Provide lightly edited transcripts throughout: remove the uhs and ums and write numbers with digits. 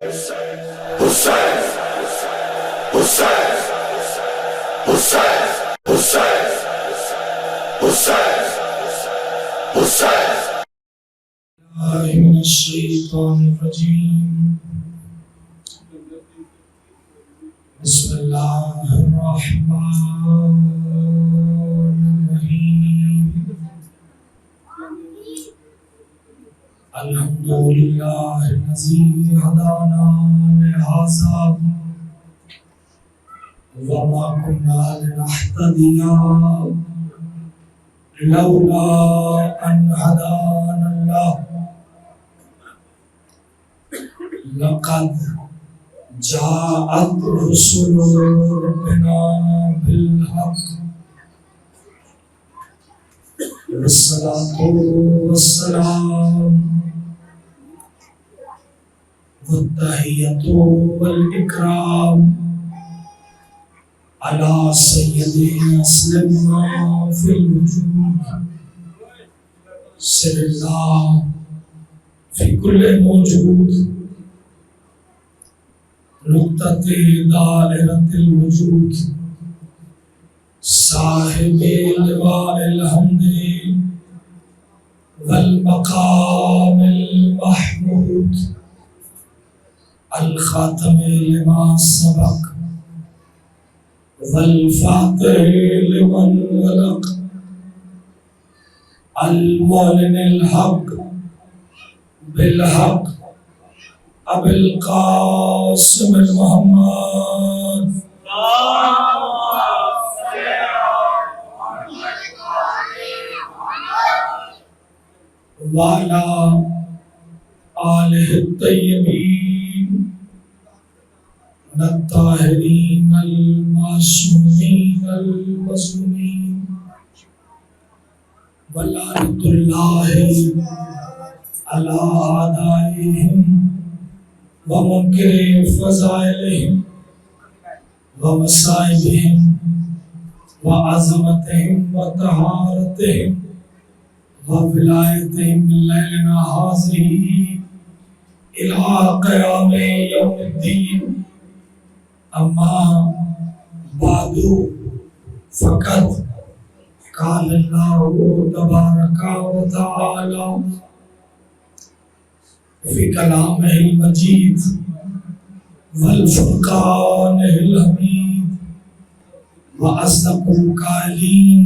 حسین حسین حسین حسین حسین حسین من الشیطان الرجیم بسم اللہ الرحمن الرحیم الحمدللہ الذی ہدانا لہذا وما كنا لنهتدي لولا أن هدانا الله لقد جاءت رسل ربنا بالحق والصلاة والسلام والتحية والإكرام على سيدنا أسلمنا في الوجود سر الله في كل موجود نقطة دائرة الوجود صاحب لواء الحمد والمقام المحمود الخاتم لما سبق والفاتح لمن ولق المعلن الحق بالحق ابو القاسم المحمد وعلى آلہ الطیبین الطاہرین المعصومین المظلومین ولعنۃ اللہ علی اعدائہم ومنکر فضائلہم ومصائبہم وعظمتہم وطہارتہم وولایتہم من لیلنا ھذہ الی قیام یوم الدین اما بعد فقط قال اللہ تبارک و تعالی فی کلامہ المجید والفرقان الحمید واصدق القائلین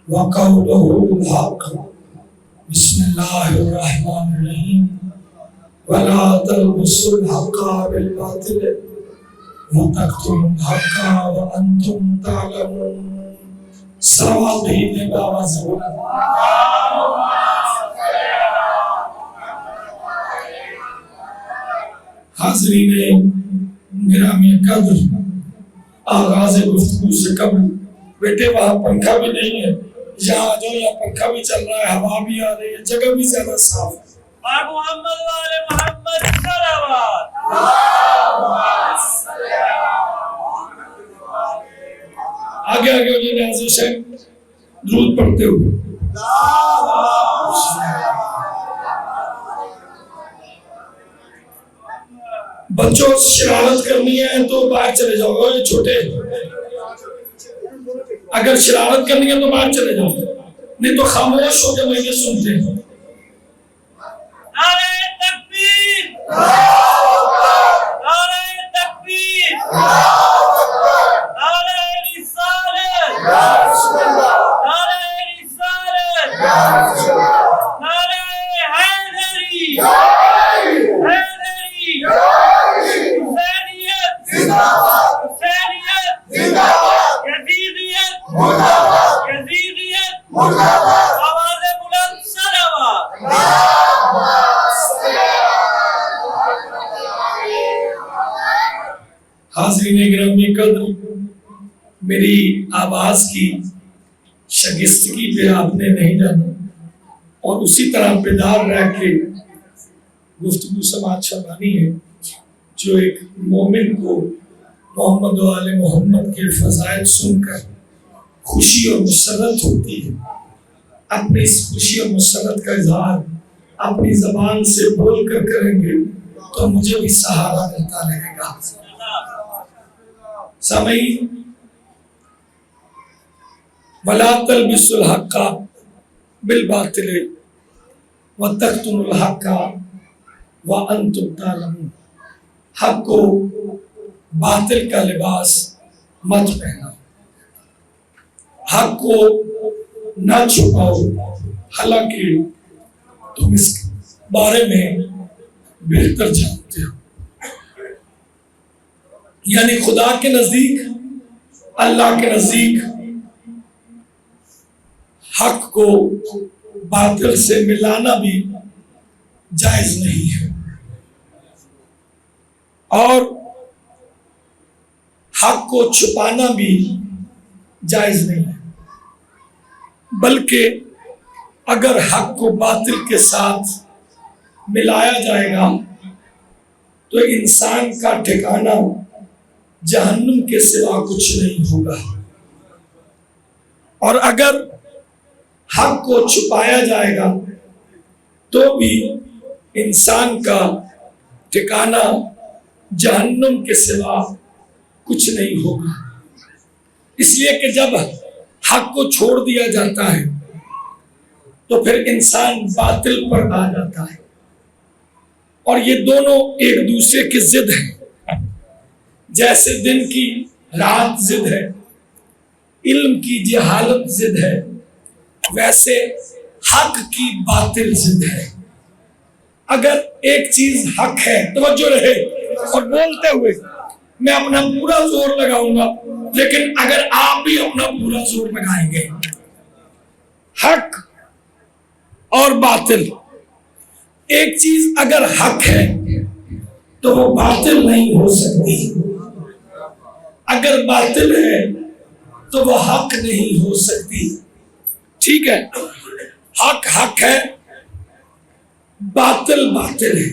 وقولہ الحق بسم اللہ الرحمن الرحیم ولا تلبسوا الحق بالباطل وتكتموا الحق وانتم تعلمون صلوات بابا حاضرین گرامی قدر، آغاز گفتگو سے قبل بیٹے وہاں پنکھا بھی نہیں ہے، یہاں جو یہاں پنکھا بھی چل رہا ہے، ہوا بھی آ رہی ہے، جگہ بھی زیادہ صاف ہے۔ محمد والے محمد صلوات آگے آگے انہیں نیاز حسین درود پڑھتے ہوئے بچوں شرارت کرنی ہے تو باہر چلے جاؤ گے، یہ چھوٹے اگر شرارت کرنی ہے تو باہر چلے جاؤ، نہیں تو خاموش ہو کے میں یہ سنتے ہیں۔ نعرہ تکبیر، نعرہ تکبیر، نعرہ رسالت، نعرہ رسالت، نعرہ حیدری، حیدری، حسینیت، حسینیت، یزیدیت، یزیدیت، آواز بلند صلوات۔ حاضرین گرامی قدر، میری آواز کی شگستگی پہ آپ نے نہیں جانا اور اسی طرح بیدار رہ کے گفتگو سماعت فرمانی ہے، جو ایک مومن کو محمد و آل محمد کے فضائل سن کر خوشی اور مسرت ہوتی ہے۔ اپنی اس خوشی اور مسرت کا اظہار اپنی زبان سے بول کر کریں گے تو مجھے بھی سہارا ملتا رہے گا۔ سامعین، وَلَا تَلْبِسُوا الْحَقَّ بِالْبَاطِلِ وَتَكْتُمُوا الْحَقَّ وَأَنْتُمْ تَعْلَمُونَ۔ حق کو باطل کا لباس مت پہنا، حق کو نہ چھپاؤ، حالانکہ تم اس بارے میں بہتر جانتے ہو۔ یعنی خدا کے نزدیک، اللہ کے نزدیک حق کو باطل سے ملانا بھی جائز نہیں ہے، اور حق کو چھپانا بھی جائز نہیں ہے، بلکہ اگر حق کو باطل کے ساتھ ملایا جائے گا تو انسان کا ٹھکانہ جہنم کے سوا کچھ نہیں ہوگا، اور اگر حق کو چھپایا جائے گا تو بھی انسان کا ٹھکانہ جہنم کے سوا کچھ نہیں ہوگا۔ اس لیے کہ جب حق کو چھوڑ دیا جاتا ہے تو پھر انسان باطل پر آ جاتا ہے، اور یہ دونوں ایک دوسرے کی ضد ہیں۔ جیسے دن کی رات ضد ہے، علم کی جہالت ضد ہے، ویسے حق کی باطل ضد ہے۔ اگر ایک چیز حق ہے، توجہ رہے، اور بولتے ہوئے میں اپنا پورا زور لگاؤں گا، لیکن اگر آپ بھی اپنا پورا زور لگائیں گے، حق اور باطل، ایک چیز اگر حق ہے تو وہ باطل نہیں ہو سکتی، اگر باطل ہے تو وہ حق نہیں ہو سکتی۔ ٹھیک ہے، حق حق ہے، باطل باطل ہے۔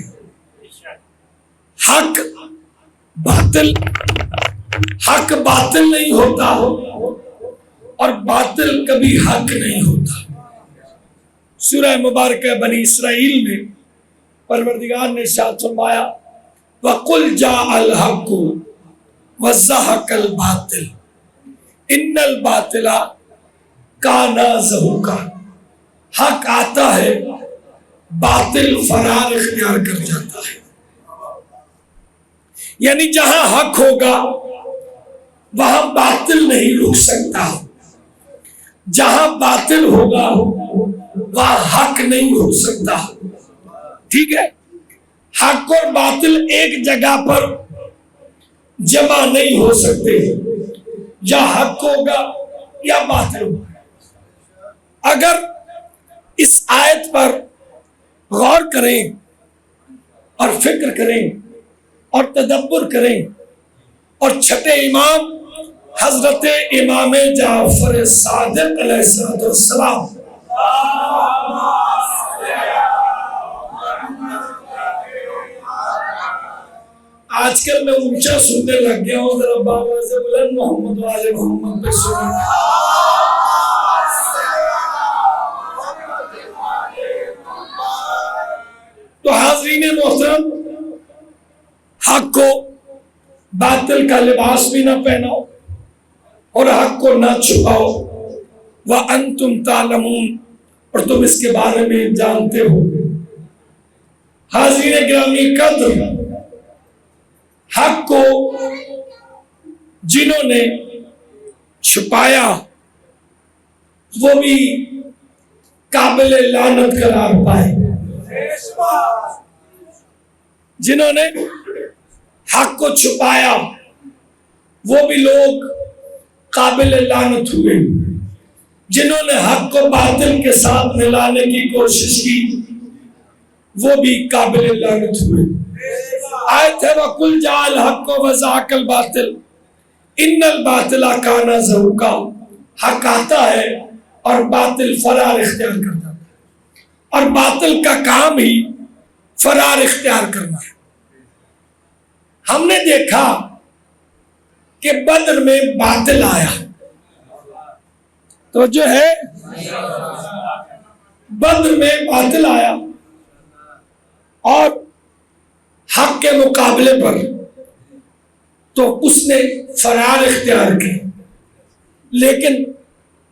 حق باطل نہیں ہوتا، اور باطل کبھی حق نہیں ہوتا۔ سورہ مبارکہ بنی اسرائیل میں پروردگار نے ارشاد فرمایا، وَقُلْ جَاءَ الْحَقُّ وَزَّهَقَ الْبَاطِلُ إِنَّ الْبَاطِلَ کانا زہوقا۔ حق آتا ہے، باطل فرار اختیار کر جاتا ہے۔ یعنی جہاں حق ہوگا وہاں باطل نہیں رک سکتا، جہاں باطل ہوگا وہاں حق نہیں ہو سکتا۔ ٹھیک ہے، حق اور باطل ایک جگہ پر جمع نہیں ہو سکتے، یا حق ہوگا یا باطل ہوگا۔ اگر اس آیت پر غور کریں اور فکر کریں اور تدبر کریں، اور چھٹے امام حضرت امام جعفر صادق علیہ السلام آج کل میں اونچا سننے لگ گیا ہوں، ذرا بابا سے بلند محمد والے محمد پہ سنیں۔ تو حاضرین محترم، حق کو باطل کا لباس بھی نہ پہناؤ اور حق کو نہ چھپاؤ، وَأَنْتُمْ تَعْلَمُونَ، اور تم اس کے بارے میں جانتے ہو۔ حاضرین گرامی قدر، حق کو جنہوں نے چھپایا وہ بھی قابل لعنت قرار پائے۔ جنہوں نے حق کو چھپایا وہ بھی لوگ قابل لعنت ہوئے، جنہوں نے حق کو باطل کے ساتھ ملانے کی کوشش کی وہ بھی قابل لعنت ہوئے۔ آیت ہے وَقُلْ جَاءَ الْحَقُّ وَزَهَقَ الْبَاطِلُ إِنَّ الْبَاطِلَ كَانَ زَهُوقًا۔ حق آتا ہے اور باطل فرار اختیار کرتا ہے، اور باطل کا کام ہی فرار اختیار کرنا ہے۔ ہم نے دیکھا کہ بدر میں باطل آیا، تو جو ہے بدر میں باطل آیا، اور حق کے مقابلے پر تو اس نے فرار اختیار کی، لیکن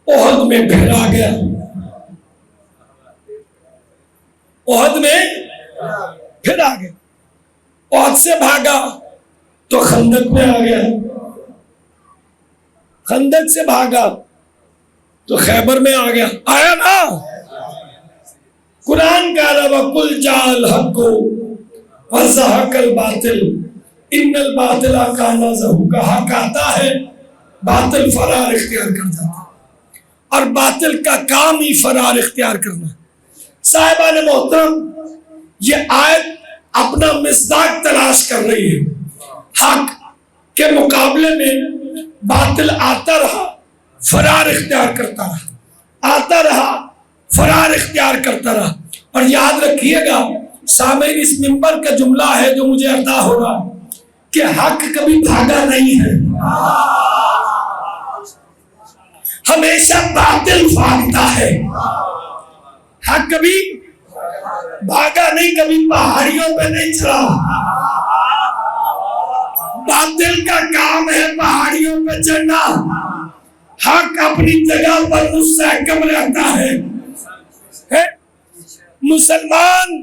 احد میں پھر آ گیا، احد میں پھر آ گیا، احد سے بھاگا تو خندق میں آ گیا، خندق سے بھاگا تو خیبر میں آ گیا، آیا نا۔ قرآن کا علاوہ کل جال حق وزہق الباطل ان الباطل کان زہوقا، حق آتا ہے باطل فرار اختیار کر جاتا ہے، اور باطل کا کام ہی فرار اختیار کرنا۔ صاحبان محترم، یہ آیت اپنا مصداق تلاش کر رہی ہے، حق کے مقابلے میں باطل آتا رہا، فرار اختیار کرتا رہا، آتا رہا، فرار اختیار کرتا رہا۔ اور یاد رکھیے گا سامعین، اس منبر کا جملہ ہے جو مجھے عطا ہو رہا کہ حق کبھی بھاگا نہیں ہے، ہمیشہ باطل بھاگتا ہے، حق کبھی بھاگا نہیں، کبھی پہاڑیوں پہ نہیں چڑھا۔ باطل کا کام ہے پہاڑیوں پہ چڑھنا، حق اپنی جگہ پر مستحکم رہتا ہے۔ مسلمان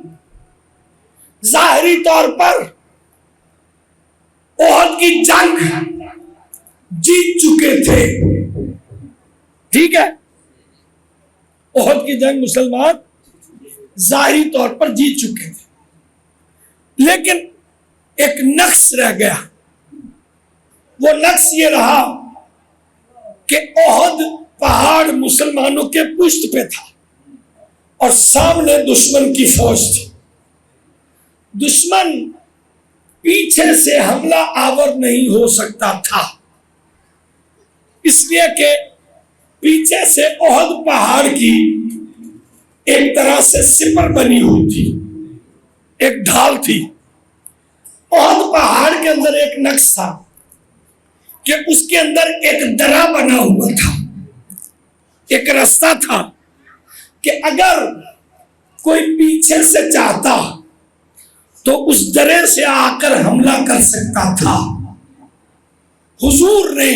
ظاہری طور پر احد کی جنگ جیت چکے تھے، ٹھیک ہے، احد کی جنگ مسلمان ظاہری طور پر جیت چکے تھے، لیکن ایک نقص رہ گیا۔ وہ نقص یہ رہا کہ احد پہاڑ مسلمانوں کے پشت پہ تھا اور سامنے دشمن کی فوج تھی۔ دشمن پیچھے سے حملہ آور نہیں ہو سکتا تھا، اس لیے کہ پیچھے سے احد پہاڑ کی ایک طرح سے سپر بنی ہوئی تھی، ایک ڈھال تھی۔ احد پہاڑ کے اندر ایک نقش تھا کہ اس کے اندر ایک درہ بنا ہوا تھا، ایک راستہ تھا کہ اگر کوئی پیچھے سے چاہتا تو اس درے سے آ کر حملہ کر سکتا تھا۔ حضور نے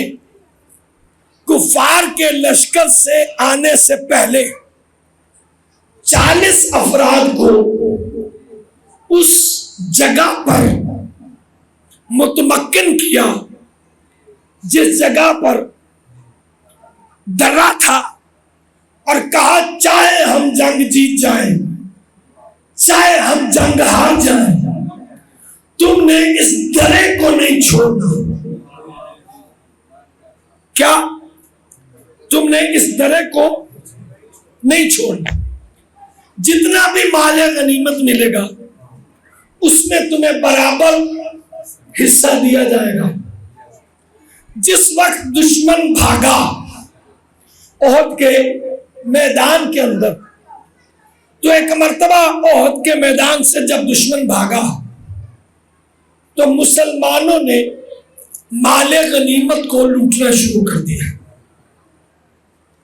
کفار کے لشکر سے آنے سے پہلے 40 افراد کو اس جگہ پر متمکن کیا جس جگہ پر درہ تھا، اور کہا چاہے ہم جنگ جیت جائیں، چاہے ہم جنگ ہار جائیں، تم نے اس درے کو نہیں چھوڑنا۔ کیا تم نے اس درے کو نہیں چھوڑنا؟ جتنا بھی مال غنیمت ملے گا اس میں تمہیں برابر حصہ دیا جائے گا۔ جس وقت دشمن بھاگا احد کے میدان کے اندر، تو ایک مرتبہ احد کے میدان سے جب دشمن بھاگا تو مسلمانوں نے مال غنیمت کو لوٹنا شروع کر دیا۔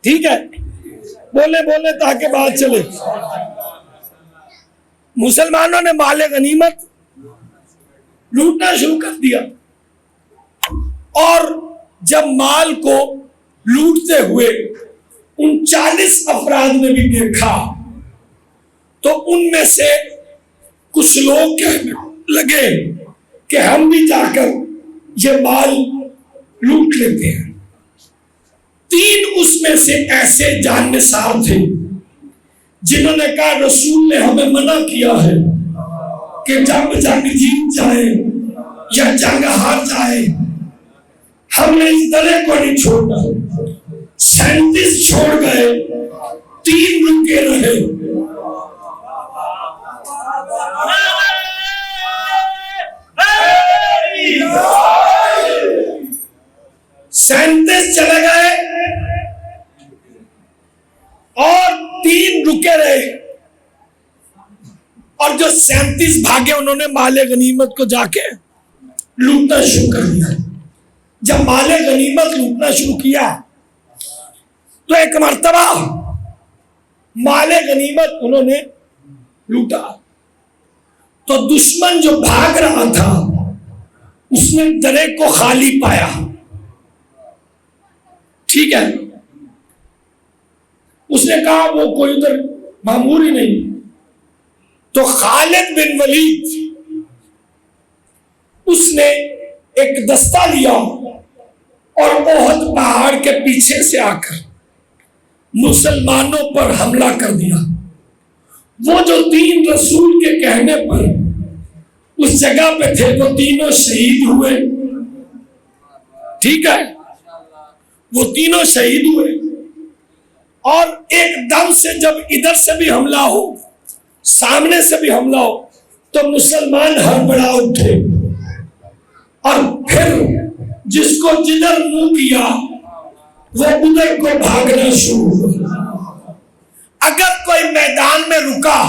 ٹھیک ہے، بولے بولے تاکہ بات چلے۔ مسلمانوں نے مال غنیمت لوٹنا شروع کر دیا، اور جب مال کو لوٹتے ہوئے ان 40 افراد نے بھی دیکھا تو ان میں سے کچھ لوگ کہنے لگے کہ ہم بھی جا کر یہ مال لوٹ لیتے ہیں۔ 3 اس میں سے ایسے جان نثار تھے جنہوں نے کہا رسول نے ہمیں منع کیا ہے کہ جب جنگ جیت جائے یا جنگ ہار جائے ہم نے اس درے کو نہیں چھوڑنا۔ 37 چھوڑ گئے، 3 رکے رہے۔ 37 چلے گئے اور 3 رکے رہے، اور جو 37 بھاگے انہوں نے مال غنیمت کو جا کے لوٹنا شروع کر دیا۔ جب مال غنیمت لوٹنا شروع کیا تو ایک مرتبہ مال غنیمت انہوں نے لوٹا، تو دشمن جو بھاگ رہا تھا اس نے درے کو خالی پایا. ٹھیک ہے, اس نے کہا وہ کوئی ادھر معمور ہی نہیں. تو خالد بن ولید اس نے ایک دستہ لیا اور احد پہاڑ کے پیچھے سے آ کر مسلمانوں پر حملہ کر دیا. وہ جو تین رسول کے کہنے پر اس جگہ پہ تھے وہ تینوں شہید ہوئے. ٹھیک ہے, وہ تینوں شہید ہوئے. اور ایک دم سے جب ادھر سے بھی حملہ ہو, سامنے سے بھی حملہ ہو, تو مسلمان ہڑبڑا اٹھے اور پھر جس کو جدھر منہ کیا وہ ادھر کو بھاگنا شروع ہوا. اگر کوئی میدان میں رکا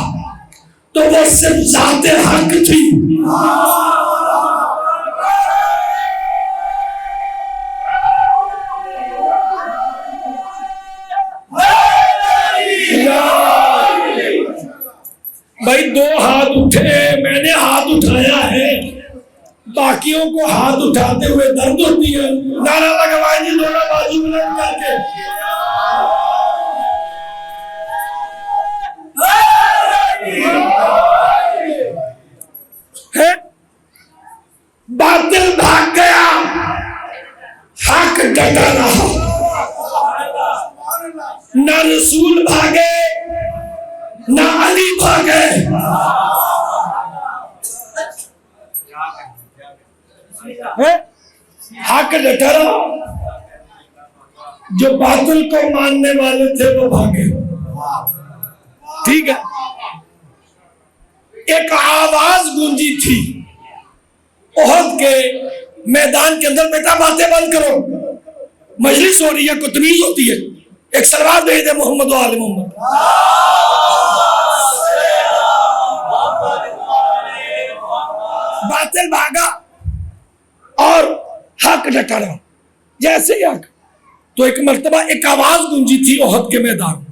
تو وہ صرف ذات حق تھی. بھائی دو ہاتھ اٹھے, میں نے ہاتھ اٹھایا ہے, باقیوں کو ہاتھ اٹھاتے ہوئے درد ہوتی ہے. نعرہ لگوائیں جی دونوں بازو بلند کر کے. باطل بھاگ گیا, حق ڈٹا رہا. نہ رسول بھاگے نہ علی بھاگے. حق ڈٹا رہا. جو باطل کو ماننے والے تھے وہ بھاگے. ٹھیک ہے, ایک آواز گونجی تھی احد کے میدان کے اندر, بیٹا باتیں بند کرو, مجلس ہو رہی ہے, کوئی تمیز ہوتی ہے. ایک سلوات بھیج دے محمد و آل محمد. باطل بھاگا اور حق ڈٹا رہا. جیسے ہی حق, تو ایک مرتبہ ایک آواز گونجی تھی احد کے میدان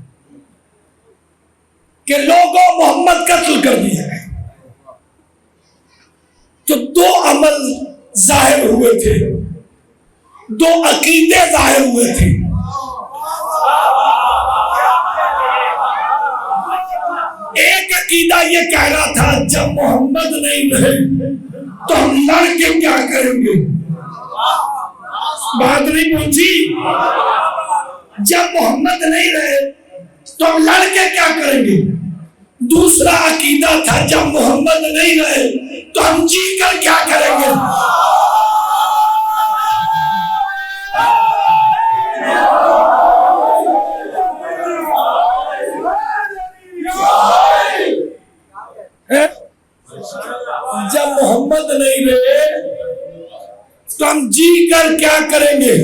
کہ لوگوں محمد قتل کر دیا ہے. تو دو عمل ظاہر ہوئے تھے, دو عقیدے ظاہر ہوئے تھے. ایک عقیدہ یہ کہہ رہا تھا جب محمد نہیں رہے تو ہم لڑ کے کیا کریں گے. بات نہیں پہنچی. جب محمد نہیں رہے تو ہم لڑ کے کیا کریں گے. دوسرا عقیدہ تھا جب محمد نہیں رہے تو ہم جی کر کیا کریں گے. جب محمد نہیں رہے تو ہم جی کر کیا کریں گے.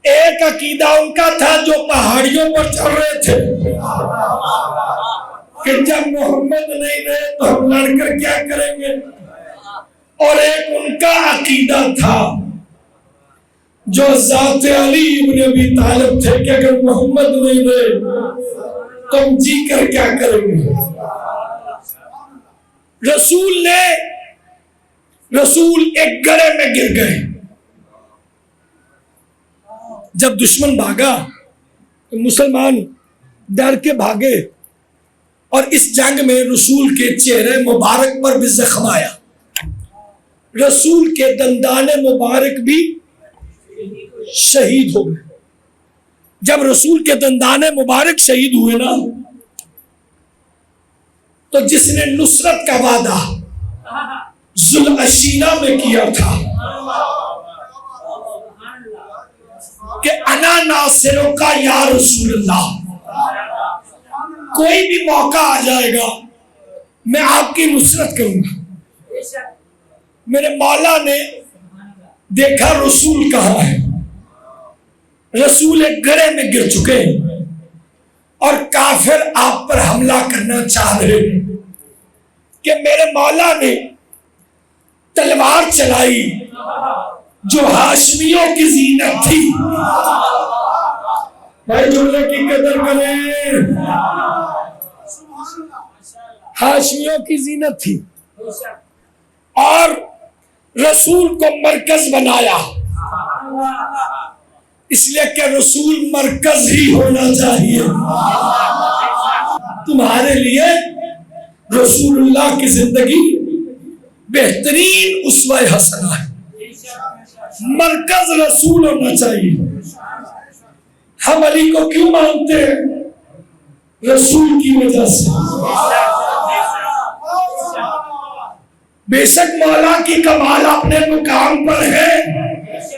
ایک عقیدہ ان کا تھا جو پہاڑیوں پر چڑھ رہے تھے کہ جب محمد نہیں رہے تو ہم لڑ کر کیا کریں گے. اور ایک ان کا عقیدہ تھا جو ذات علی ابن ابی طالب تھے کہ اگر محمد نہیں رہے تو ہم جی کر کیا کریں گے. رسول ایک گڑھے میں گر گئے. جب دشمن بھاگا تو مسلمان ڈر کے بھاگے اور اس جنگ میں رسول کے چہرے مبارک پر بھی زخم آیا. رسول کے دندان مبارک بھی شہید ہو گئے. جب رسول کے دندان مبارک شہید ہوئے نا تو جس نے نصرت کا وعدہ ذوالعشیرہ میں کیا تھا کہ انا ناصرک یا رسول اللہ, کوئی بھی موقع آ جائے گا میں آپ کی نصرت کروں گا. میرے مولا نے دیکھا رسول کہاں ہے. رسول ایک گڑھے میں گر چکے اور کافر آپ پر حملہ کرنا چاہ رہے کہ میرے مولا نے تلوار چلائی جو ہاشمیوں کی زینت تھی. بھائی جملے کی قدر کریں. حاشیوں کی زینت تھی، اور رسول کو مرکز بنایا، اس لیے کہ رسول مرکز ہی ہونا چاہیے۔ تمہارے لیے رسول اللہ کی زندگی بہترین اسوہ حسنہ ہے، مرکز رسول ہونا چاہیے۔ ہم علی کو کیوں مانتے ہیں؟ رسول کی وجہ سے۔ بے شک مولا کی کمال اپنے مقام پر ہے،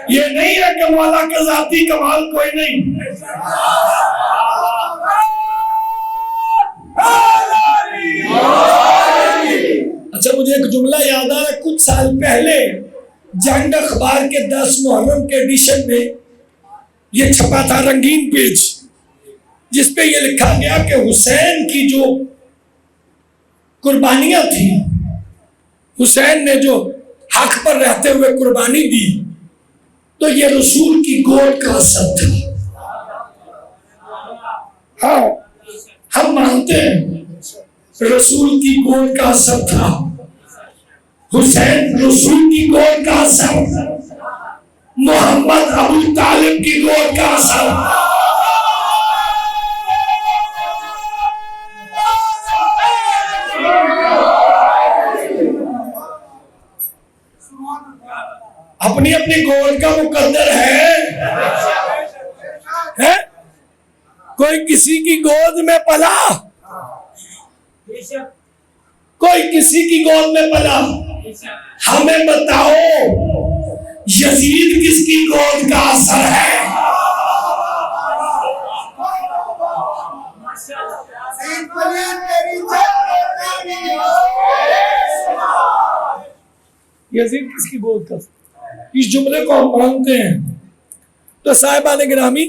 یہ نہیں ہے کہ مولا کے ذاتی کمال کوئی نہیں۔ اچھا، مجھے ایک جملہ یاد آ رہا ہے، کچھ سال پہلے جنگ اخبار کے 10 محرم کے ایڈیشن میں یہ چھپا تھا، رنگین پیج، جس پہ یہ لکھا گیا کہ حسین کی جو قربانیاں تھیں، حسین نے جو حق پر رہتے ہوئے قربانی دی، تو یہ رسول کی گود کا اثر تھا۔ ہاں، ہم مانتے ہیں رسول کی گود کا اثر تھا، حسین رسول کی گود کا اثر، محمد ابو طالب کی گود کا اثر۔ اپنی اپنی گود کا مقدر ہے، کوئی کسی کی گود میں پلا، کوئی کسی کی گود میں پلا۔ ہمیں بتاؤ یزید کس کی گود کا اثر ہے؟ یزید کس کی گود کا اثر؟ اس جملے کو ہم مانتے ہیں۔ تو صاحبان گرامی،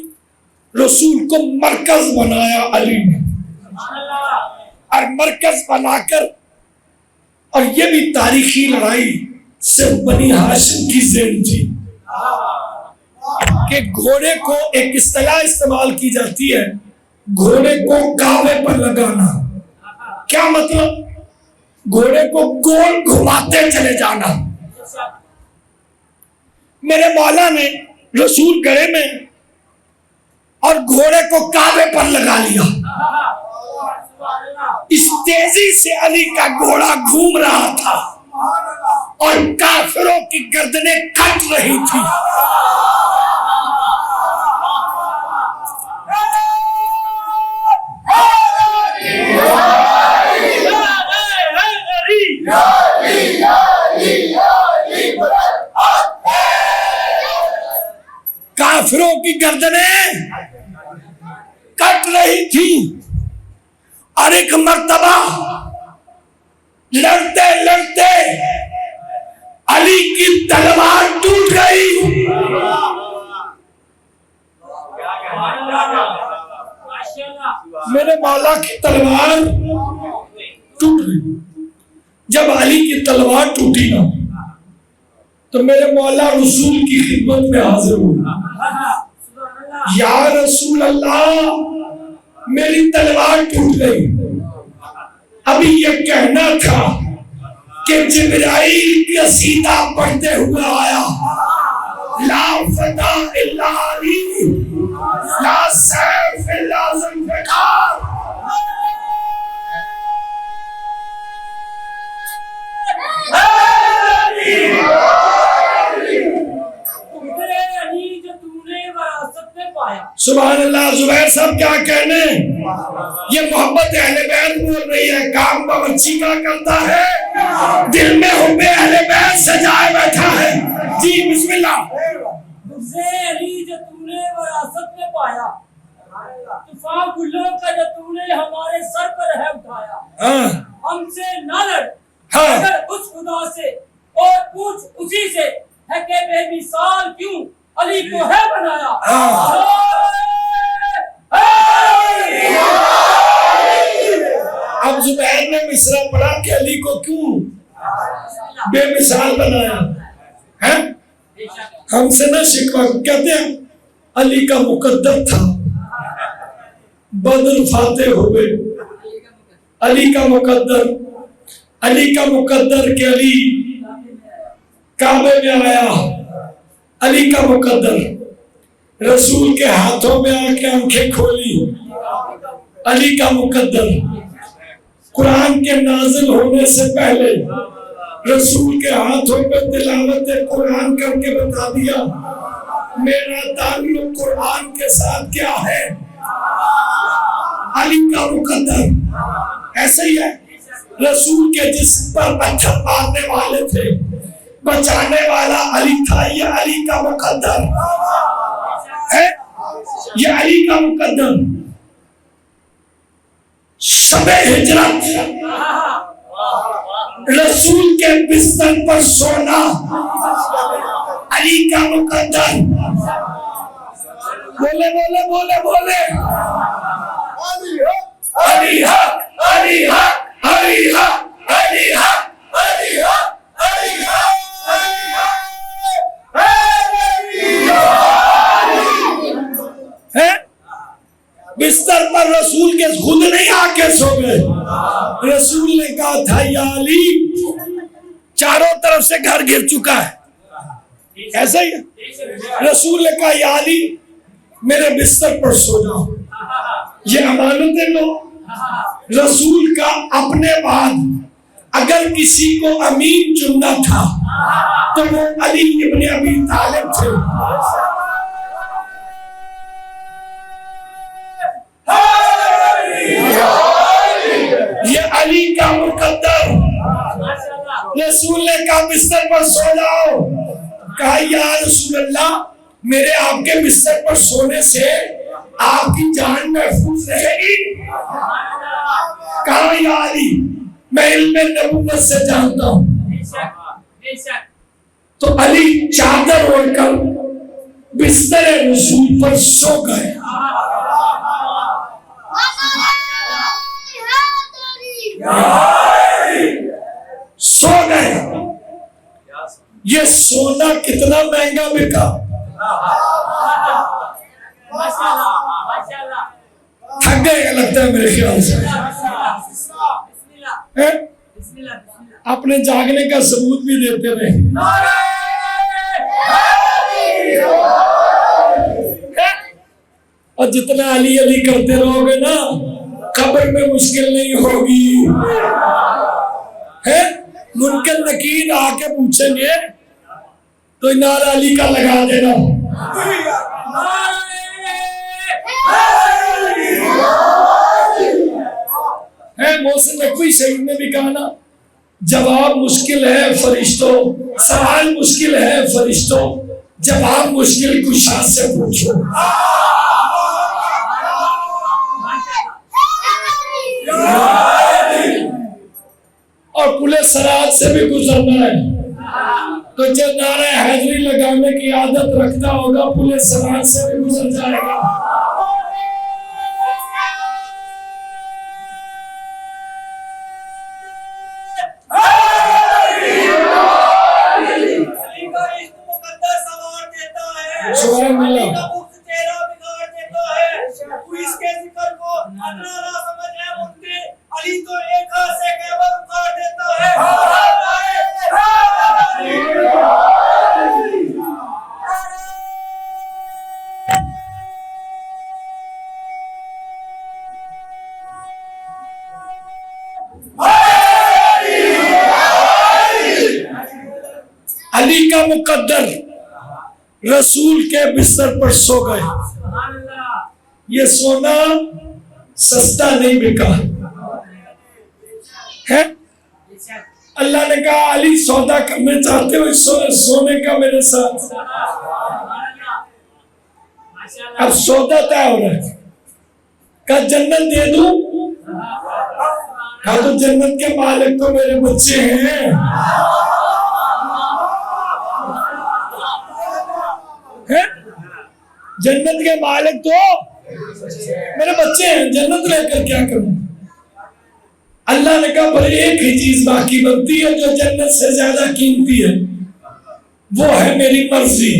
رسول کو مرکز بنایا علی نے، اور مرکز بنا کر، اور یہ بھی تاریخی لڑائی صرف بنی ہاشم کی زین تھی کہ گھوڑے کو ایک اصطلاح استعمال کی جاتی ہے، گھوڑے کو کعبے پر لگانا۔ کیا مطلب؟ گھوڑے کو گول گھماتے چلے جانا۔ میرے مولا نے رسول گڑے میں اور گھوڑے کو کعبے پر لگا لیا، اس تیزی سے علی کا گھوڑا گھوم رہا تھا اور کافروں کی گردنیں کٹ رہی تھی۔ کافروں کی گردنیں کٹ رہی تھی، اور ایک مرتبہ لڑتے لڑتے علی کی تلوار ٹوٹ گئی۔ میرے مولا کی تلوار ٹوٹ گئی۔ جب علی کی تلوار ٹوٹی نا، تو میرے مولا رسول کی خدمت میں حاضر ہوئے۔ یا رسول اللہ، میری تلوار ٹوٹ گئی۔ ابھی یہ کہنا تھا کہ جبرائیل قصیدہ پڑھتے ہوئے آیا، لا فتح الا علی، لا سیف الا ذوالفقار۔ سبحان اللہ۔ زبیر صاحب کیا کہنے، یہ محبت اہل بیت بول رہی ہے، کام باورچی کا کرتا ہے، دل میں حب اہل بیت سجائے بیٹھا ہے۔ جی بسم اللہ۔ علی جو تم نے وراثت میں پایا، طوفان گلوں کا جو تم نے ہمارے سر پر ہے اٹھایا، ہم سے نہ لڑ اگر اس خدا سے، اور پوچھ اسی سے ہے کہ بے مثال کیوں علی کو ہے بنایا۔ اب زبیر نے مصرع پڑھا کہ علی کو کیوں بے مثال بنایا ہے؟ ہم سے نہ شکوا، کہتے ہیں علی کا مقدر تھا، بدر فاتح ہوئے علی کا مقدر کہ علی کعبے میں آیا، علی کا مقدر رسول کے ہاتھوں میں آ کے آنکھیں کھولی، علی کا مقدر قرآن کے نازل ہونے سے پہلے رسول کے ہاتھوں پہ تلاوت قرآن کر کے بتا دیا میرا تعلق قرآن کے ساتھ کیا ہے، علی کا مقدر۔ ایسے ہی ہے، رسول کے جسم پر پتھر مارنے والے تھے، بچانے والا علی تھا، یہ علی کا مقدر ہے، یہ علی کا مقدر۔ شب ہجرت رسول کے بستر پر سونا علی کا مقدر۔ بولے بولے بولے بولے علی حق علی حق علی حق علی حق علی حق علی حق ہے۔ بستر پر رسول کے خود نہیں آ کے سو گئے، رسول نے کہا تھا یا علی، چاروں طرف سے گھر گر چکا ہے، ایسا ہی ہے، رسول نے کہا یا علی میرے بستر پر سو جاؤ، یہ امانتیں لو۔ رسول کا اپنے بعد اگر کسی کو امین چننا تھا تو وہ علی ابن ابی طالب تھے۔ یہ علی کا مقدر، رسول نے کہا بستر پر سو جاؤ، کہا یا رسول اللہ میرے آپ کے بستر پر سونے سے آپ کی جان محفوظ رہے گی؟ کہا یا علی میں علم نبوت سے جانتا ہوں۔ تو علی چادر اوڑھ کر بستر رسول پر سو گئے۔ سو گئے۔ یہ سونا کتنا مہنگا بکا، تھک گئے لگتا ہے میرے خیال سے، اپنے جاگنے کا ثبوت بھی دیتے رہے۔ اور جتنا علی علی کرتے رہو گے نا قبر میں مشکل نہیں ہوگی، ہے منکر نکیر آ کے پوچھیں گے تو نعرہ علی کا لگا دینا۔ ہے محسن نقوی شہید نے بھی کہا نا، جواب مشکل ہے فرشتوں، سوال مشکل ہے فرشتوں، جواب مشکل کشا سے پوچھو۔ اور پلے سرات سے بھی گزرنا ہے، تو جب نعرہ حیدری لگانے کی عادت رکھتا ہوگا پلے سرات سے بھی گزر جائے گا۔ علی کا مقدر رسول کے بستر پر سو گئے۔ یہ سونا سستا نہیں بکا ہے۔ اللہ نے کہا علی سودا کرنا چاہتے ہو سونے کا میرے ساتھ؟ اب سودا طے ہو رہا ہے، کہا جنت دے دوں؟ کہا تو جنت کے مالک تو میرے بچے ہیں، جنت کے مالک تو میرے بچے ہیں، جنت لے کر کیا کروں؟ اللہ نے کہا پر ایک ہی چیز باقی بنتی ہے جو جنت سے زیادہ قیمتی ہے، وہ ہے میری مرضی۔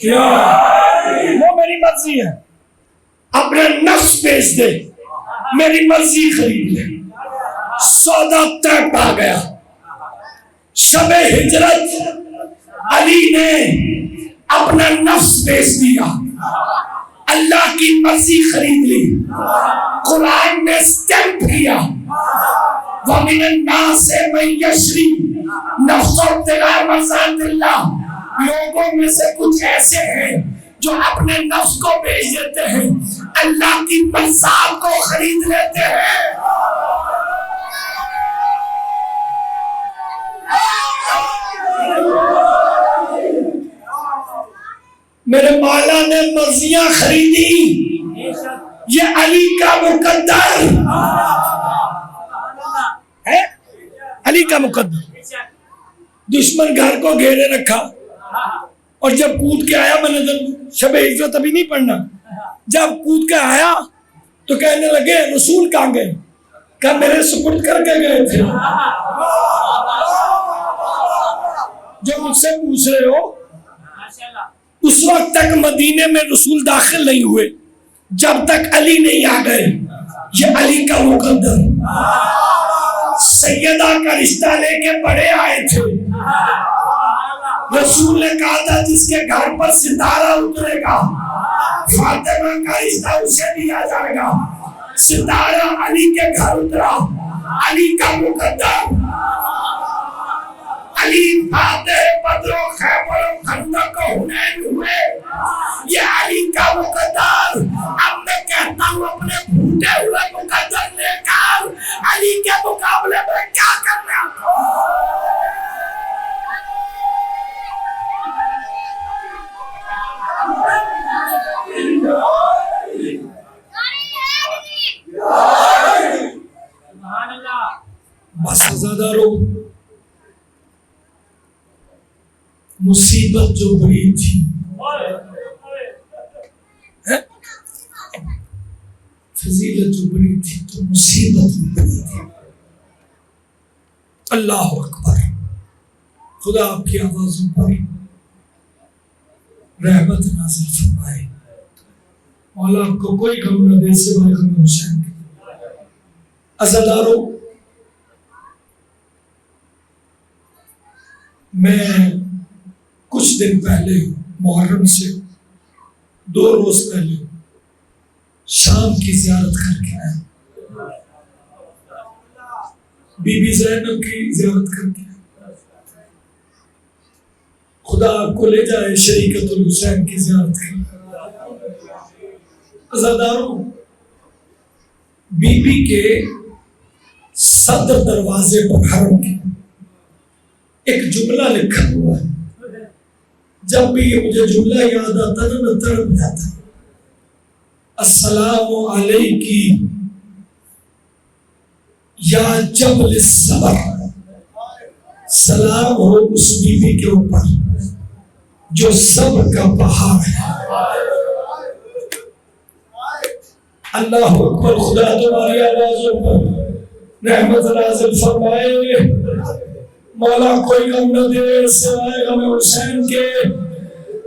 کیا؟ وہ میری مرضی ہے، اپنا نفس بیچ دے، میری مرضی خرید لے۔ سودا طے پا گیا۔ شب ہجرت علی نے اپنا نفس بیچ دیا، اللہ کی مرضی خرید لی۔ قرآن نے سٹیمپ کیا، وَمِنَ النَّاسِ مَن يَشْرِي نَفْسَهُ ابْتِغَاءَ مَرْضَاتِ اللَّهِ۔ لوگوں میں سے کچھ ایسے ہیں جو اپنے نفس کو بیچ دیتے ہیں، اللہ کی مرضات کو خرید لیتے ہیں۔ میرے مولا نے مرضیاں خریدی، یہ علی کا مقدر ہے، علی کا مقدر۔ دشمن گھر کو گھیرے رکھا، اور جب کود کے آیا، میں نے شب ہجرت ابھی نہیں پڑھنا، جب کود کے آیا تو کہنے لگے رسول کہاں گئے؟ کہا میرے سپرد کر کے گئے تھے۔ جو مجھ سے پوچھ رہے ہو، اس وقت تک مدینے میں رسول داخل نہیں ہوئے جب تک علی نہیں آ گئے۔ یہ علی کا مقدر، سیدہ کا رشتہ لے کے بڑے آئے تھے۔ رسول نے کہا تھا جس کے گھر پر ستارہ اترے گا فاطمہ کا رشتہ اسے دیا جائے گا۔ ستارہ علی کے گھر اترا، علی کا مقدر، علی فاتح بدر و خیبر و خندق و حنین ہوئے، یہ علی کا مقدر۔ اب میں کہتا ہوں اپنے پھوٹے ہوئے مقدر لے کر علی کے مقابلے میں کیا کرنا؟ بس عزادارو، مصیبت جو بڑی تھی، فضیلت جو بڑی تھی تو مصیبت بھی بڑی تھی۔ اللہ اکبر، خدا آپ کی آوازوں پر رحمت نازل فرمائے۔ مولا آپ کو کوئی غم نہ دے سوائے غم حسین کے۔ عزادارو، میں کچھ دن پہلے محرم سے 2 روز پہلے شام کی زیارت کر کے آیا، بی بی زینب کی زیارت کر کے آیا۔ خدا آپ کو لے جائے شریکت الحسین کی زیارت کر۔ عزاداروں، بی بی کے صدر دروازے پر حرم کے ایک جملہ لکھا ہوا ہے، جب بھی یہ مجھے جملہ یاد آتا نا میں تڑپ جاتا۔ السلام علیکی یا جبل الصبر، سلام ہو اس بیوی کے اوپر جو صبر کا پہاڑ ہے۔ اللہ اکبر، خدا تمہاری آوازوں پر رحمت نازل فرمائے۔ مولا کوئی غم نہ دے سوائے غم حسین کے۔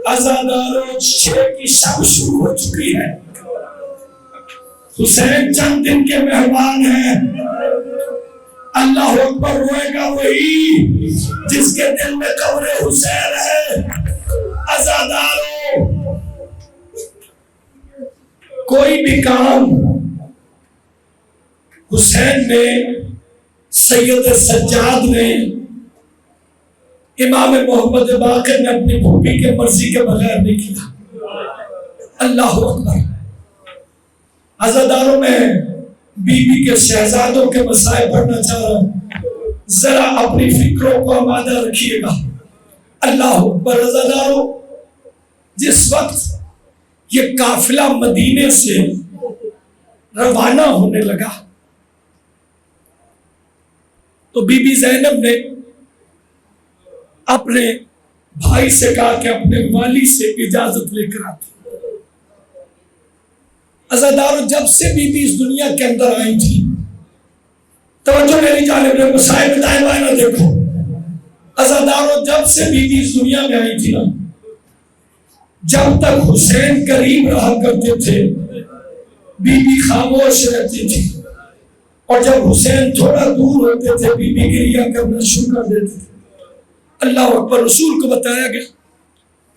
عزاداروں، 6 کی شب شروع ہو چکی ہے، حسین چند دن کے مہمان ہیں۔ اللہ اکبر، روئے گا وہی جس کے دل میں قبر حسین ہے۔ عزاداروں، کوئی بھی کام حسین نے، سید سجاد نے، امام محمد باقر نے اپنی پھوپھی کے مرضی کے بغیر نہیں کیا۔ اللہ اکبر۔ عزاداروں، میں بی بی کے شہزادوں کے مسائل پڑھنا چاہ رہا ہوں، ذرا اپنی فکروں کو آمادہ رکھیے گا۔ اللہ اکبر۔ عزاداروں، جس وقت یہ قافلہ مدینے سے روانہ ہونے لگا تو بی بی زینب نے اپنے بھائی سے کہا کہ اپنے والی سے اجازت لے کر آتی۔ عزاداروں، جب سے بی بی اس دنیا کے اندر آئی تھی، توجہ میری جانب نے مسائل دائیں بائیں نہ دیکھو۔ عزاداروں، جب سے بی بی اس دنیا میں آئی تھی نا، جب تک حسین قریب رہا کرتے تھے بی بی خاموش رہتی تھی، اور جب حسین تھوڑا دور ہوتے تھے بی بی گریہ کرنا شروع کر دیتے تھے۔ اللہ اکبر۔ رسول کو بتایا گیا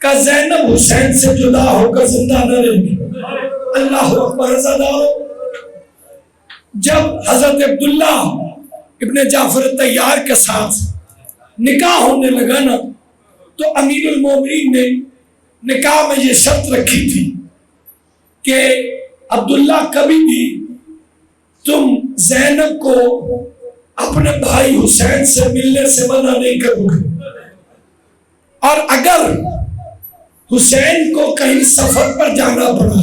کہ زینب حسین سے جدا ہو کر زندہ نہ رہے گی۔ اللہ اکبر۔ عزادارو، جب حضرت عبداللہ ابن جعفر طیار کے ساتھ نکاح ہونے لگا نا، تو امیر المومنین نے نکاح میں یہ شرط رکھی تھی کہ عبداللہ کبھی بھی تم زینب کو اپنے بھائی حسین سے ملنے سے منع نہیں کرو گے، اور اگر حسین کو کہیں سفر پر جانا پڑا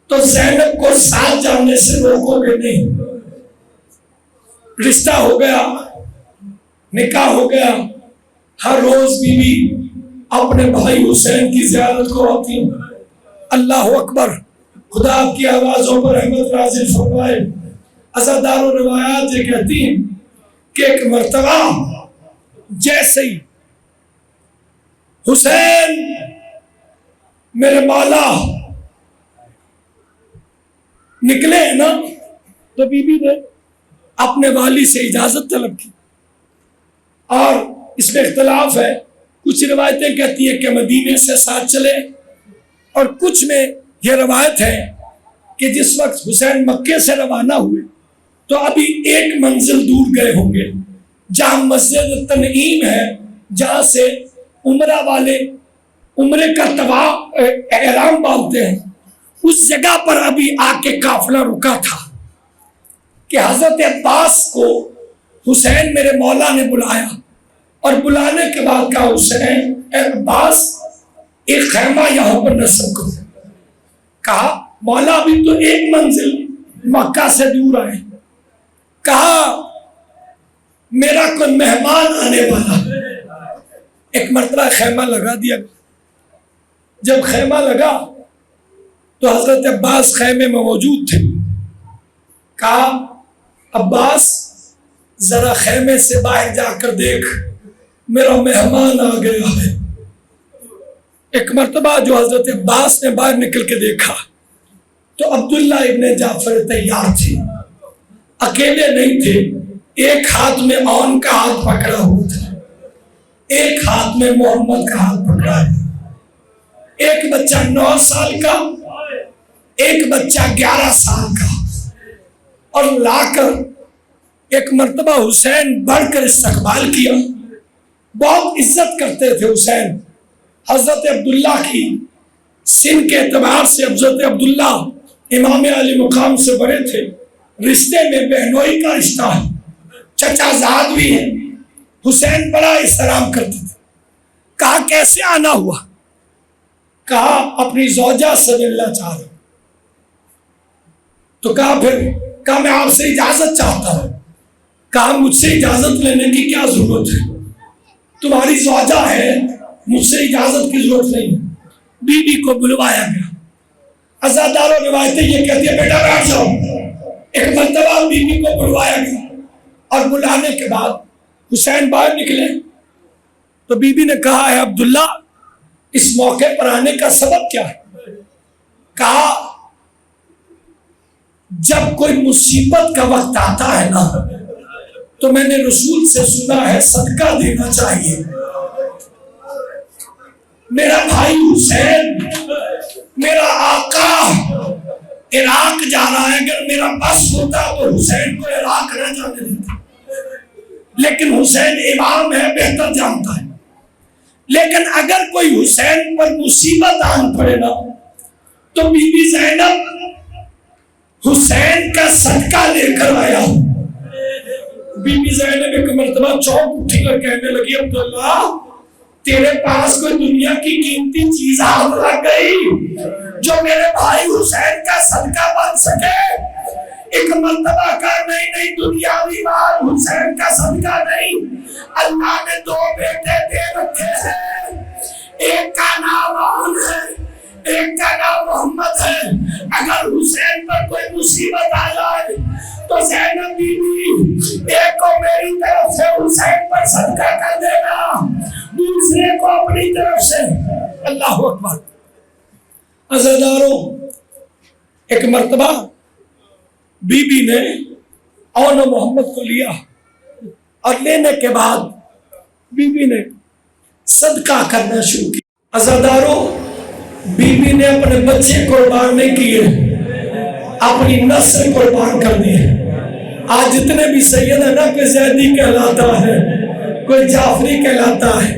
تو زینب کو ساتھ جانے سے روکو گے نہیں۔ رشتہ ہو گیا، نکاح ہو گیا، ہر روز بی بی اپنے بھائی حسین کی زیارت کو آتی۔ اللہ اکبر۔ خدا آپ کی آوازوں پر رحمت نازل فرمائے۔ عزادار و روایات یہ کہتی ہیں کہ ایک مرتبہ جیسے ہی حسین میرے مولا نکلے ہیں نا، تو بی بی نے اپنے والی سے اجازت طلب کی، اور اس میں اختلاف ہے۔ کچھ روایتیں کہتی ہیں کہ مدینے سے ساتھ چلے، اور کچھ میں یہ روایت ہے کہ جس وقت حسین مکے سے روانہ ہوئے تو ابھی ایک منزل دور گئے ہوں گے، جہاں مسجد تنعیم ہے، جہاں سے عمرہ والے عمرے کا طواف احرام باندھتے ہیں، اس جگہ پر ابھی آ کے قافلہ رکا تھا کہ حضرت عباس کو حسین میرے مولا نے بلایا، اور بلانے کے بعد کہا حسین اے عباس ایک خیمہ یہاں پر نصب کرو۔ کہا مولا ابھی تو ایک منزل مکہ سے دور آئے۔ کہا میرا کوئی مہمان آنے والا۔ ایک مرتبہ خیمہ لگا دیا۔ جب خیمہ لگا تو حضرت عباس خیمے میں موجود تھے۔ کہا عباس ذرا خیمے سے باہر جا کر دیکھ، میرا مہمان آ گیا ہے۔ ایک مرتبہ جو حضرت عباس نے باہر نکل کے دیکھا تو عبداللہ ابن جعفر طیار تھے، اکیلے نہیں تھے، ایک ہاتھ میں اون کا ہاتھ پکڑا ہوا تھا، ایک ہاتھ میں محمد کا ہاتھ پکڑا ہے، ایک بچہ 9 سال کا، ایک بچہ 11 سال کا، اور لا کر ایک مرتبہ حسین بڑھ کر استقبال کیا۔ بہت عزت کرتے تھے حسین حضرت عبداللہ کی، سن کے اعتبار سے حضرت عبداللہ امام علی مقام سے بڑے تھے، رشتے میں بہنوئی کا رشتہ ہے، چچا زاد بھی ہے۔ حسین بڑا احترام کرتے تھے۔ کہا کیسے آنا ہوا؟ کہا اپنی زوجہ سے ملنا چاہ رہا۔ تو کہا میں آپ سے اجازت چاہتا ہوں۔ کہا مجھ سے اجازت لینے کی کیا ضرورت ہے، تمہاری زوجہ ہے، مجھ سے اجازت کی ضرورت نہیں۔ بی بی کو بلوایا گیا۔ عزاداروں روایتیں یہ کہتی ہے بیٹا بیٹھ جاؤ۔ ایک مرتبہ بی بی کو بلوایا گیا، اور بلانے کے بعد حسین باہر نکلے تو بی بی نے کہا ہے عبداللہ اس موقع پر آنے کا سبب کیا ہے؟ کہا جب کوئی مصیبت کا وقت آتا ہے نا تو میں نے رسول سے سنا ہے صدقہ دینا چاہیے۔ میرا بھائی حسین، میرا آقا عراق جا رہا ہے، اگر میرا بس ہوتا تو حسین کو عراق نہ جانے دیتا، لیکن حسین امام ہے، بہتر جانتا ہے۔ لیکن اگر کوئی حسین پر مصیبت آن پڑے نا تو بی بی زینب حسین کا صدقہ لے کر آیا ہوں۔ بی بی زینب ایک مرتبہ چونک اٹھی اور کہنے لگی عبداللہ تیرے پاس کوئی دنیا کی قیمتی چیز ہاتھ لگ گئی جو میرے بھائی حسین کا صدقہ بن سکے؟ ایک مرتبہ کہا نہیں دنیاوی مال حسین کا صدقہ نہیں، اللہ نے 2 بیٹے دے رکھے ہیں، ایک کا نام عون ہے، ایک کا نام محمد ہے۔ اگر حسین پر کوئی مصیبت آ جائے تو زینب بی بی ایک کو میری طرف سے حسین پر صدقہ کر دینا، دوسرے کو اپنی طرف سے۔ اللہ اکبر. عزیزانو، ایک مرتبہ بی بی نے اون محمد کو لیا اور لینے کے بعد بی بی نے صدقہ کرنا شروع کیا. عزیزانو، بی بی نے اپنے بچے قربان نہیں کیے، اپنی نسل قربان کر دی. آج جتنے بھی سید ہیں نا، کوئی زیدی کہلاتا ہے، کوئی جعفری کہلاتا ہے،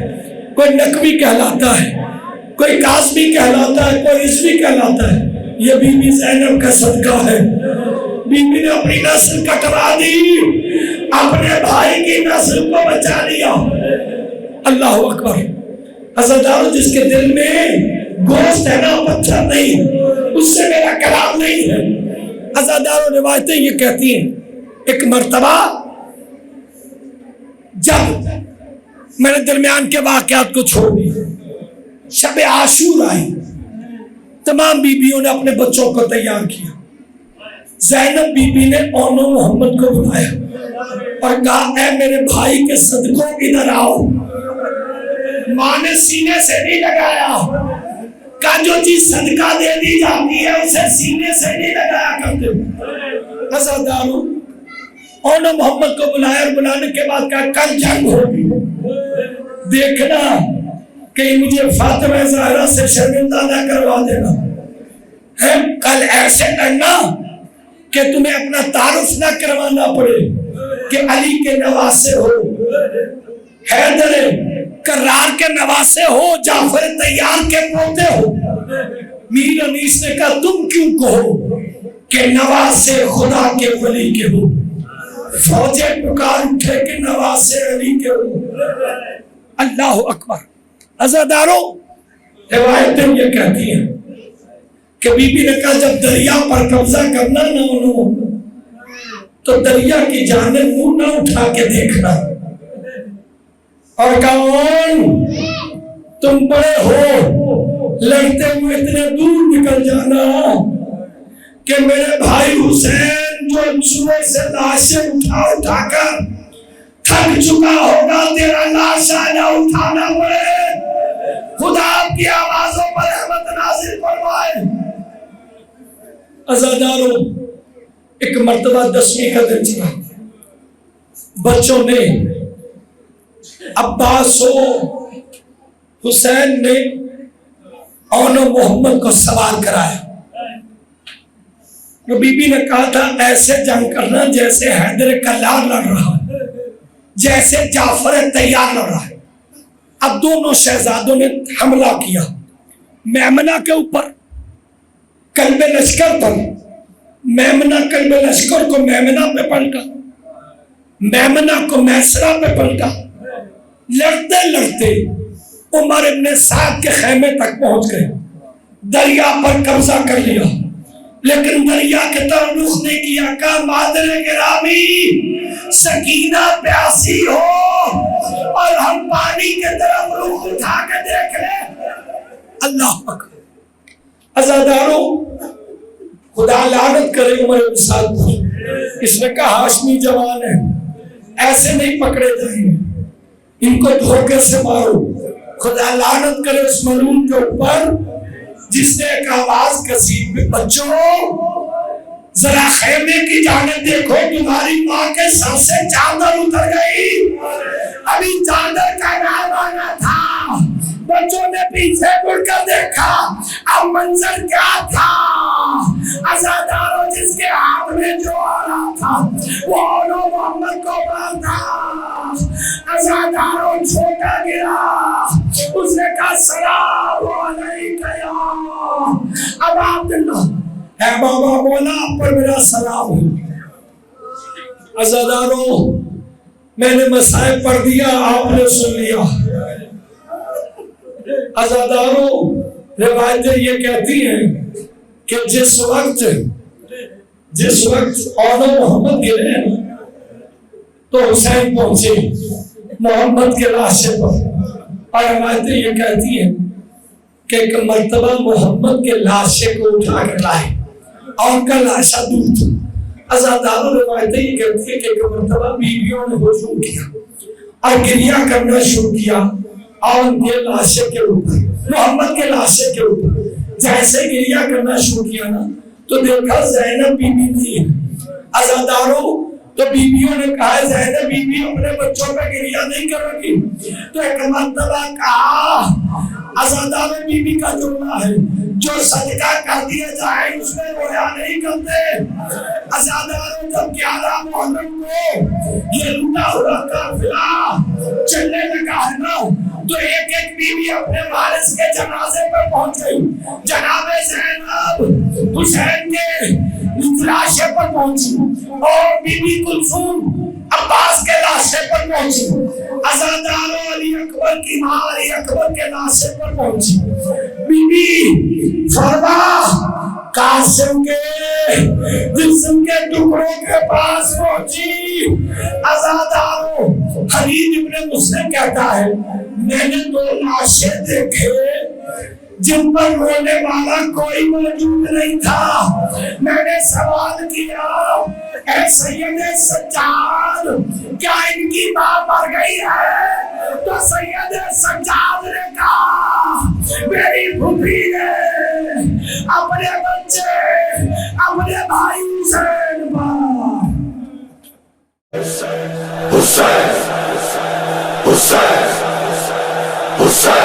کوئی نقوی کہلاتا ہے، کوئی قاسمی کہلاتا ہے، کوئی عیسوی کہلاتا ہے. یہ بی بی زینب کا صدقہ ہے. بی بی نے اپنی نسل کٹوا دی، اپنے بھائی کی نسل کو بچا لیا. اللہ اکبر. عزیزانو، جس کے دل میں گوشت ہے نا، پتھر نہیں، اس سے میرا کلام نہیں ہے. عزیزانو، روایتیں یہ کہتی ہیں ایک مرتبہ جب میں نے درمیان کے واقعات کو چھوڑ دیا، شب عاشور آئی، تمام بیویوں نے اپنے بچوں کو تیار کیا. زینب بی بی نے اون محمد کو بلایا اور کہا اے میرے بھائی کے صدقوں ادھر آؤ. ماں نے سینے سے نہیں لگایا، کہا جو چیز صدقہ دے دی جاتی ہے اسے سینے سے نہیں لگایا کرتے. عزیزانو، اون محمد کو بلایا اور بلانے کے بعد کہا کل جنگ ہوگی، دیکھنا کہ مجھے فاطمہ زہرا سے شرمندہ نہ کروا دینا ہے. کل ایسے لڑنا کہ تمہیں اپنا تعارف نہ کروانا پڑے کہ علی کے نواسے ہو، حیدر کرار کے نواسے ہو، جعفر طیار کے پوتے ہو. میر انیس نے کہا تم کیوں کہو کہ نواسے خدا کے ولی کے ہو، فوجیں پکار اٹھے کہ نواسے علی کے ہو. اللہ اکبر. عزیزانو، روایتیں یہ کہتی ہیں کہ بی بی نے کہا جب دریا پر قبضہ کرنا نہ انہوں تو دریا کی جانب منہ نہ اٹھا کے دیکھنا، اور کون تم بڑے ہو لڑتے ہوئے اتنے دور نکل جانا کہ میرے بھائی حسین جو صبح سے لاشیں اٹھا کر تھک چکا ہوگا، تیرا لاشا نہ اٹھانا پڑے. خدا آپ کی آوازوں پر رحمت نازل فرمائے. عزیزانو، ایک مرتبہ 10ویں کا دن چلا، بچوں نے عباس و حسین نے اون محمد کو سوار کرایا. بی بی نے کہا تھا ایسے جنگ کرنا جیسے حیدر کرار لڑ رہا ہے، جیسے جعفر طیار لڑ رہا ہے. اب دونوں شہزادوں نے حملہ کیا میمنہ کے اوپر، قلب لشکر پر. میمنہ قلب لشکر کو میمنہ پہ پلٹا، میمنہ کو میسرہ پہ پلٹا. لڑتے لڑتے عمر ابن سعد کے خیمے تک پہنچ گئے، دریا پر قبضہ کر لیا، لیکن دریا کے طرف رخ نہیں کیا. کہا مادر گرامی سکینہ پیاسی ہو اور ہم پانی کے طرف رخ اٹھا کے دیکھ لیں. اللہ اکبر. عزیزانو، خدا لعنت کرے عمر بن سعد پر. اس نے کہا ہاشمی جوان ہے، ایسے نہیں پکڑے جائیں گے، ان کو دھوکے سے مارو. خدا لعنت کرے اس ملعون کے اوپر جس نے ایک آواز کسی بھی بچوں ذرا خیمے کی جانب دیکھو، تمہاری ماں کے سر سے چادر اتر گئی، ابھی چادر کا نام آنا تھا. بچوں نے پیچھے مڑ کر دیکھا، اب منظر کیا تھا؟ عزادارو، جس کے ہاتھ میں جو آ رہا تھا وہ اونو محمد کو مارتا. عزادارو چھوٹا گرا، اس نے کہا سلام علیکہ یا ابا عبداللہ، اے بابا مولا آپ پر میرا سلام ہو. عزادارو، میں نے مسائب پڑھ دیا، آپ نے سن لیا. عزادارو، روایتیں یہ کہتی ہیں کہ جس وقت اونو محمد گرے تو حسین پہنچے محمد کے لاشے پر. اور روایتیں یہ کہتی ہیں کہ ایک مرتبہ محمد کے لاشے کو اٹھا کر لائے اور ان کا لاشا دور تھا. عزادارو، روایتیں یہ کہتی ہیں کہ ایک مرتبہ بیویوں نے ہجوم کیا اور گریہ کرنا شروع کیا اور ان کے لاشے کے اوپر. محمد کے لاشے کے اوپر جیسے گریا کرنا شروع کیا نا تو دیکھا زینب بی بی نہیں ہے. عزاداروں تو بیویوں نے کہا زینب بی بی اپنے بچوں پہ گریا نہیں کرے گی. تو ایک مرتبہ کہا عزاداروں بی بی کا جملہ ہے جو صدقہ کر دیا جائے اس میں رویا نہیں کرتے. عزاداروں جب 11 محرم کو یہ لوٹا ہوا قافلہ چلنے لگا ہے نا تو ایک ایک بیوی اپنے وارث کے جنازے پر پہنچ گئی. جناب زینب حسین کے لاشے پر پہنچی اور بی بی کلثوم عباس کے لاشے پر پہنچی. عزاداروں علی اکبر کی ماں علی اکبر کے لاشے پر پہنچی. بی بی فرما قاسم کے جسم کے ٹکڑوں کے پاس پہنچی. عزاداروں حدیث ابن مسلم کہتا ہے میں نے 2 لاشیں دیکھے جن پر رونے والا کوئی موجود نہیں تھا. میں نے سوال کیا اے سید سجاد کیا ان کی ماں مر گئی ہے؟ تو سید سجاد نے کہا میری پھوپھی نے اپنے بچے اپنے بھائی حسین پر حسین حسین حسین حسین